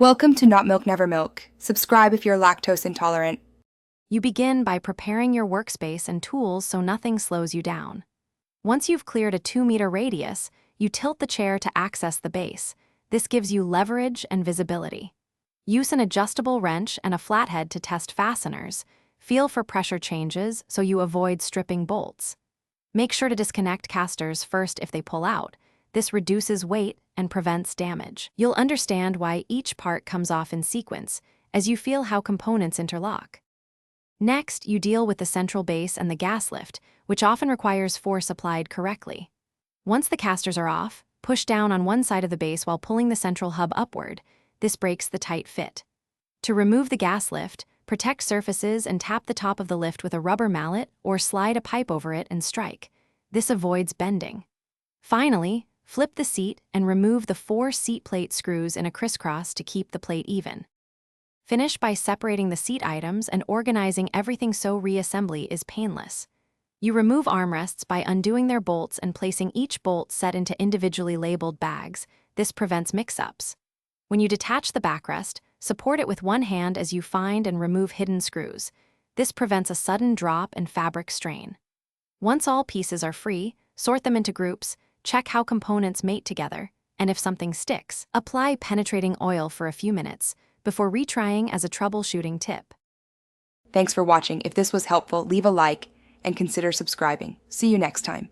Welcome to Not Milk Never Milk. Subscribe if you're lactose intolerant. You begin by preparing your workspace and tools so nothing slows you down. Once you've cleared a 2-meter radius, you tilt the chair to access the base. This gives you leverage and visibility. Use an adjustable wrench and a flathead to test fasteners. Feel for pressure changes so you avoid stripping bolts. Make sure to disconnect casters first if they pull out. This reduces weight and prevents damage. You'll understand why each part comes off in sequence as you feel how components interlock. Next, you deal with the central base and the gas lift, which often requires force applied correctly. Once the casters are off, push down on one side of the base while pulling the central hub upward. This breaks the tight fit. To remove the gas lift, protect surfaces and tap the top of the lift with a rubber mallet or slide a pipe over it and strike. This avoids bending. Finally, flip the seat and remove the 4 seat plate screws in a crisscross to keep the plate even. Finish by separating the seat items and organizing everything so reassembly is painless. You remove armrests by undoing their bolts and placing each bolt set into individually labeled bags. This prevents mix-ups. When you detach the backrest, support it with one hand as you find and remove hidden screws. This prevents a sudden drop and fabric strain. Once all pieces are free, sort them into groups, check how components mate together, and if something sticks, apply penetrating oil for a few minutes before retrying as a troubleshooting tip. Thanks for watching. If this was helpful, leave a like and consider subscribing. See you next time.